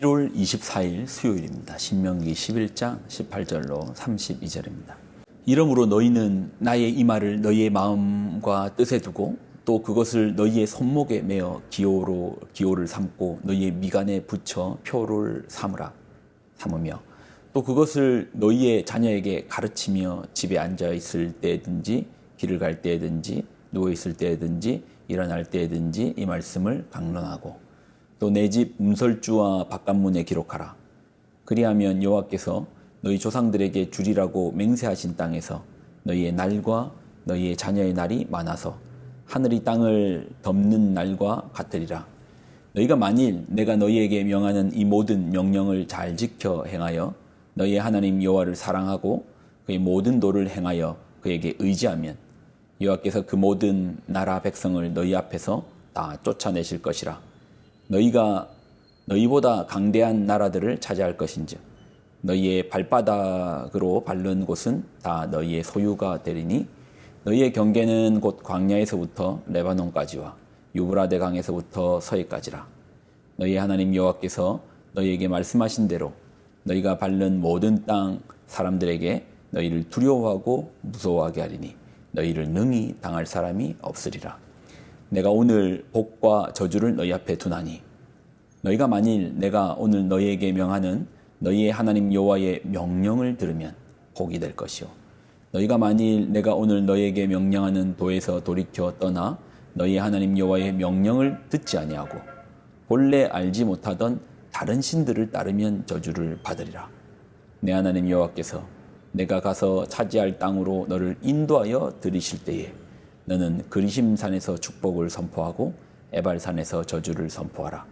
1월 24일 수요일입니다. 신명기 11장 18절로 32절입니다. 이러므로 너희는 나의 이 말을 너희의 마음과 뜻에 두고 또 그것을 너희의 손목에 매어 기호를 삼고 너희의 미간에 붙여 표를 삼으며 또 그것을 너희의 자녀에게 가르치며 집에 앉아 있을 때든지 길을 갈 때든지 누워 있을 때든지 일어날 때든지 이 말씀을 강론하고 또 내 집 문설주와 바깥문에 기록하라. 그리하면 여호와께서 너희 조상들에게 주리라고 맹세하신 땅에서 너희의 날과 너희의 자녀의 날이 많아서 하늘이 땅을 덮는 날과 같으리라. 너희가 만일 내가 너희에게 명하는 이 모든 명령을 잘 지켜 행하여 너희의 하나님 여호와를 사랑하고 그의 모든 도를 행하여 그에게 의지하면 여호와께서 그 모든 나라 백성을 너희 앞에서 다 쫓아내실 것이라. 너희가 너희보다 강대한 나라들을 차지할 것인즉 너희의 발바닥으로 밟는 곳은 다 너희의 소유가 되리니 너희의 경계는 곧 광야에서부터 레바논까지와 유브라데 강에서부터 서해까지라. 너희 하나님 여호와께서 너희에게 말씀하신 대로 너희가 밟는 모든 땅 사람들에게 너희를 두려워하고 무서워하게 하리니 너희를 능히 당할 사람이 없으리라. 내가 오늘 복과 저주를 너희 앞에 두나니 너희가 만일 내가 오늘 너희에게 명하는 너희의 하나님 여호와의 명령을 들으면 복이 될 것이요 너희가 만일 내가 오늘 너희에게 명령하는 도에서 돌이켜 떠나 너희의 하나님 여호와의 명령을 듣지 아니하고 본래 알지 못하던 다른 신들을 따르면 저주를 받으리라. 내 하나님 여호와께서 내가 가서 차지할 땅으로 너를 인도하여 들이실 때에 너는 그리심산에서 축복을 선포하고 에발산에서 저주를 선포하라.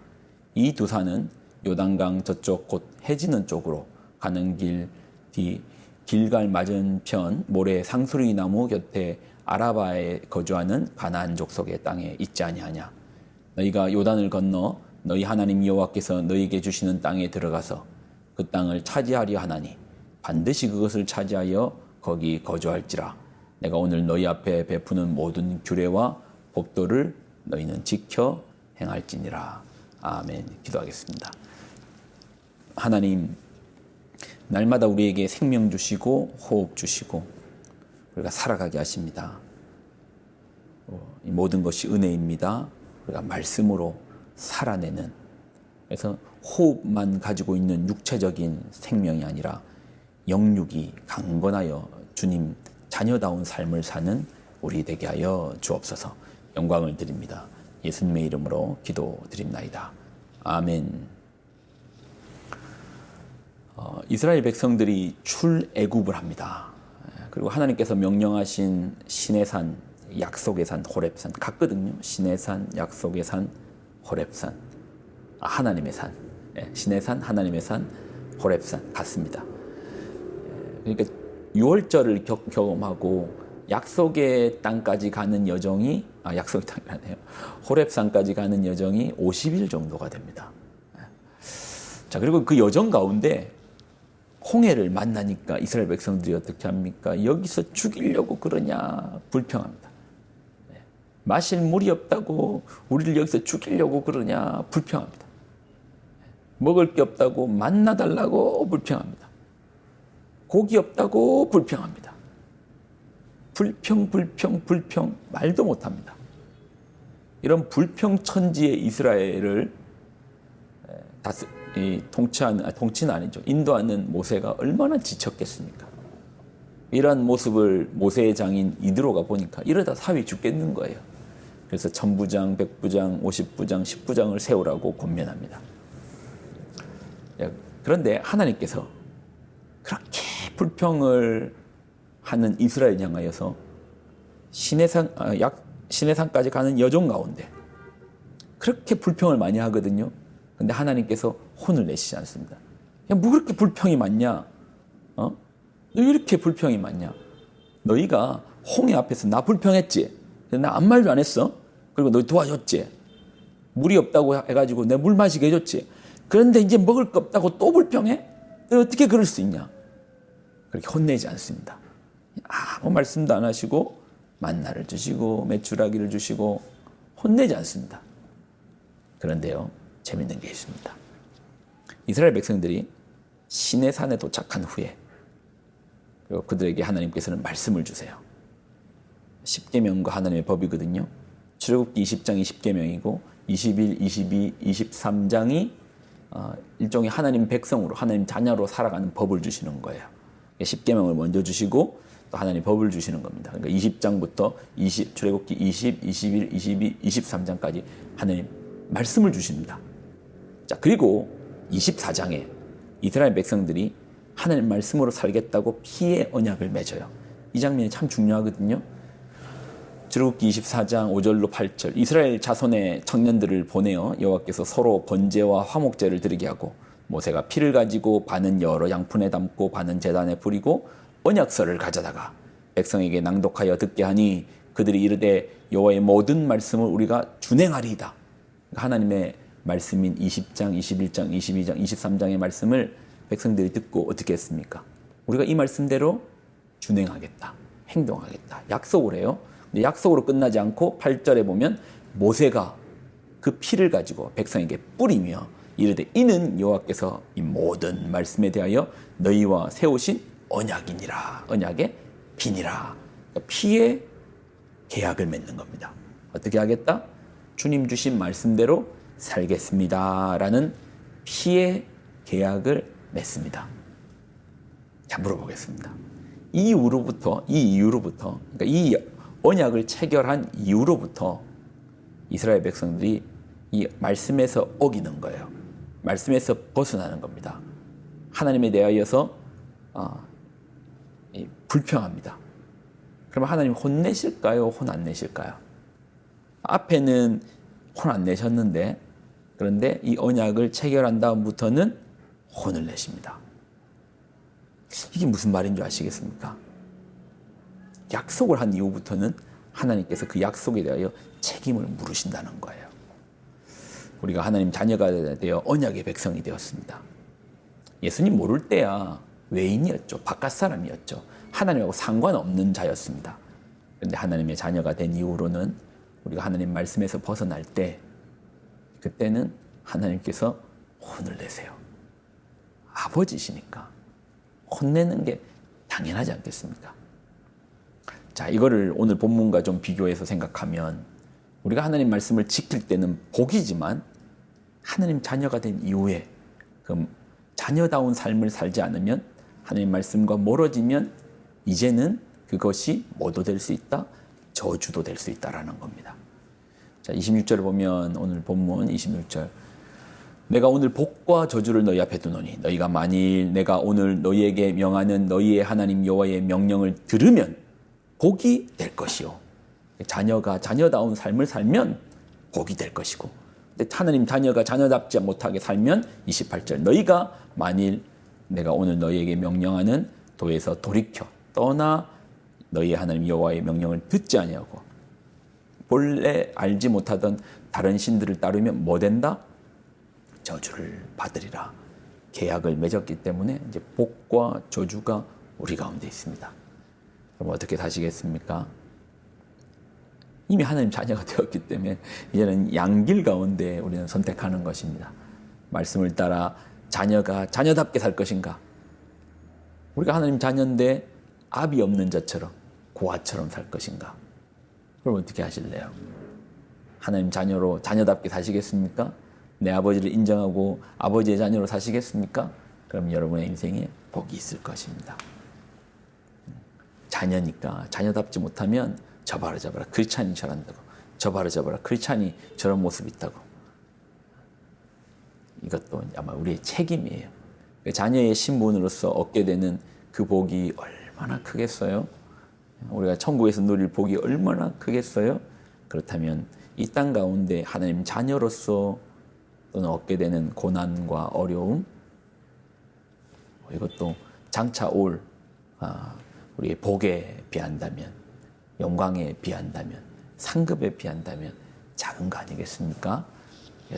이 두 산은 요단강 저쪽 곧 해지는 쪽으로 가는 길 뒤 길갈 맞은편 모래 상수리 나무 곁에 아라바에 거주하는 가나안 족속의 땅에 있지 아니하냐. 너희가 요단을 건너 너희 하나님 여호와께서 너희에게 주시는 땅에 들어가서 그 땅을 차지하려 하나니 반드시 그것을 차지하여 거기 거주할지라. 내가 오늘 너희 앞에 베푸는 모든 규례와 법도를 너희는 지켜 행할지니라. 아멘. 기도하겠습니다. 하나님, 날마다 우리에게 생명 주시고 호흡 주시고 우리가 살아가게 하십니다. 이 모든 것이 은혜입니다. 우리가 말씀으로 살아내는, 그래서 호흡만 가지고 있는 육체적인 생명이 아니라 영육이 강건하여 주님 자녀다운 삶을 사는 우리 되게 하여 주옵소서. 영광을 드립니다. 예수님의 이름으로 기도드립나이다. 아멘. 이스라엘 백성들이 출애굽을 합니다. 그리고 하나님께서 명령하신 신의 산, 약속의 산, 호렙산 같거든요. 신의 산, 약속의 산, 호렙산, 하나님의 산, 신의 산, 하나님의 산, 호렙산 같습니다. 그러니까 6월절을 경험하고 약속의 땅까지 가는 여정이 약속의 땅이라네요. 호렙산까지 가는 여정이 50일 정도가 됩니다. 자, 그리고 그 여정 가운데 홍해를 만나니까 이스라엘 백성들이 어떻게 합니까? 여기서 죽이려고 그러냐? 불평합니다. 마실 물이 없다고 우리를 여기서 죽이려고 그러냐? 불평합니다. 먹을 게 없다고 만나 달라고 불평합니다. 고기 없다고 불평합니다. 불평 말도 못합니다. 이런 불평천지의 이스라엘을 통치는 아니죠. 인도하는 모세가 얼마나 지쳤겠습니까? 이러한 모습을 모세의 장인 이드로가 보니까 이러다 사위 죽겠는 거예요. 그래서 1000부장, 100부장, 50부장, 10부장을 세우라고 권면합니다. 그런데 하나님께서 그렇게 불평을 하는 이스라엘 향하여서 시내산까지 가는 여정 가운데 그렇게 불평을 많이 하거든요. 근데 하나님께서 혼을 내시지 않습니다. 야, 뭐 그렇게 불평이 많냐? 너 이렇게 불평이 많냐? 너희가 홍해 앞에서 나 불평했지? 나 아무 말도 안 했어? 그리고 너희 도와줬지? 물이 없다고 해가지고 내 물 마시게 해줬지? 그런데 이제 먹을 거 없다고 또 불평해? 너 어떻게 그럴 수 있냐? 그렇게 혼내지 않습니다. 아무 말씀도 안 하시고 만나를 주시고 메추라기를 주시고 혼내지 않습니다. 그런데요, 재밌는 게 있습니다. 이스라엘 백성들이 시내산에 도착한 후에 그리고 그들에게 하나님께서는 말씀을 주세요. 10계명과 하나님의 법이거든요. 출애굽기 20장이 10계명이고 21, 22, 23장이 일종의 하나님 백성으로 하나님 자녀로 살아가는 법을 주시는 거예요. 10계명을 먼저 주시고 또 하나님 법을 주시는 겁니다. 그러니까 20장부터 출애굽기 20, 21, 22, 23장까지 하나님 말씀을 주십니다. 자, 그리고 24장에 이스라엘 백성들이 하나님 말씀으로 살겠다고 피의 언약을 맺어요. 이 장면이 참 중요하거든요. 출애굽기 24장 5절로 8절 이스라엘 자손의 청년들을 보내어 여호와께서 서로 번제와 화목제를 드리게 하고 모세가 피를 가지고 반은 여러 양푼에 담고 반은 제단에 뿌리고 언약서를 가져다가 백성에게 낭독하여 듣게 하니 그들이 이르되 여호와의 모든 말씀을 우리가 준행하리이다. 하나님의 말씀인 20장, 21장, 22장, 23장의 말씀을 백성들이 듣고 어떻게 했습니까? 우리가 이 말씀대로 준행하겠다, 행동하겠다, 약속을 해요. 근데 약속으로 끝나지 않고 8절에 보면 모세가 그 피를 가지고 백성에게 뿌리며 이르되 이는 여호와께서 이 모든 말씀에 대하여 너희와 세우신 언약이니라. 언약의 피니라. 그러니까 피의 계약을 맺는 겁니다. 어떻게 하겠다? 주님 주신 말씀대로 살겠습니다라는 피의 계약을 맺습니다. 자, 물어보겠습니다. 이 이후로부터 그러니까 이 언약을 체결한 이후로부터 이스라엘 백성들이 이 말씀에서 어기는 거예요. 말씀에서 벗어나는 겁니다. 하나님에 대하여서 불평합니다. 그러면 하나님 혼내실까요? 혼 안 내실까요? 앞에는 혼 안 내셨는데 그런데 이 언약을 체결한 다음부터는 혼을 내십니다. 이게 무슨 말인 줄 아시겠습니까? 약속을 한 이후부터는 하나님께서 그 약속에 대하여 책임을 물으신다는 거예요. 우리가 하나님 자녀가 되어 언약의 백성이 되었습니다. 예수님 모를 때야 외인이었죠. 바깥 사람이었죠. 하나님하고 상관없는 자였습니다. 그런데 하나님의 자녀가 된 이후로는 우리가 하나님 말씀에서 벗어날 때 그때는 하나님께서 혼을 내세요. 아버지시니까 혼내는 게 당연하지 않겠습니까? 자, 이거를 오늘 본문과 좀 비교해서 생각하면 우리가 하나님 말씀을 지킬 때는 복이지만 하나님 자녀가 된 이후에 그 자녀다운 삶을 살지 않으면 하나님 말씀과 멀어지면 이제는 그것이 뭐도 될 수 있다? 저주도 될 수 있다라는 겁니다. 자, 26절을 보면 오늘 본문 26절 내가 오늘 복과 저주를 너희 앞에 두노니 너희가 만일 내가 오늘 너희에게 명하는 너희의 하나님 여호와의 명령을 들으면 복이 될 것이요. 자녀가 자녀다운 삶을 살면 복이 될 것이고 근데 하나님 자녀가 자녀답지 못하게 살면 28절 너희가 만일 내가 오늘 너희에게 명령하는 도에서 돌이켜 떠나 너희의 하나님 여호와의 명령을 듣지 아니하고 본래 알지 못하던 다른 신들을 따르면 뭐 된다? 저주를 받으리라. 계약을 맺었기 때문에 이제 복과 저주가 우리 가운데 있습니다. 그럼 어떻게 사시겠습니까? 이미 하나님 자녀가 되었기 때문에 이제는 양길 가운데 우리는 선택하는 것입니다. 말씀을 따라 자녀가 자녀답게 살 것인가? 우리가 하나님 자녀인데 압이 없는 자처럼 고아처럼 살 것인가? 그럼 어떻게 하실래요? 하나님 자녀로 자녀답게 사시겠습니까? 내 아버지를 인정하고 아버지의 자녀로 사시겠습니까? 그럼 여러분의 인생에 복이 있을 것입니다. 자녀니까 자녀답지 못하면 저 봐라 크리스찬이 저런다고 저 봐라 크리스찬이 저런 모습이 있다고 이것도 아마 우리의 책임이에요. 자녀의 신분으로서 얻게 되는 그 복이 얼마나 크겠어요? 우리가 천국에서 누릴 복이 얼마나 크겠어요? 그렇다면 이 땅 가운데 하나님 자녀로서 또는 얻게 되는 고난과 어려움 이것도 장차 올 우리의 복에 비한다면 영광에 비한다면 상급에 비한다면 작은 거 아니겠습니까?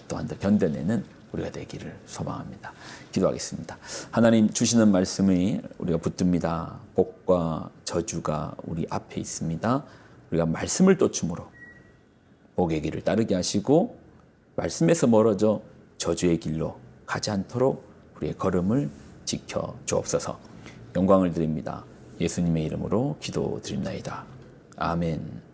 또한 더 견뎌내는 우리가 되기를 소망합니다. 기도하겠습니다. 하나님 주시는 말씀이 우리가 붙듭니다. 복과 저주가 우리 앞에 있습니다. 우리가 말씀을 쫓음으로 복의 길을 따르게 하시고 말씀에서 멀어져 저주의 길로 가지 않도록 우리의 걸음을 지켜 주옵소서. 영광을 드립니다. 예수님의 이름으로 기도드립나이다. 아멘.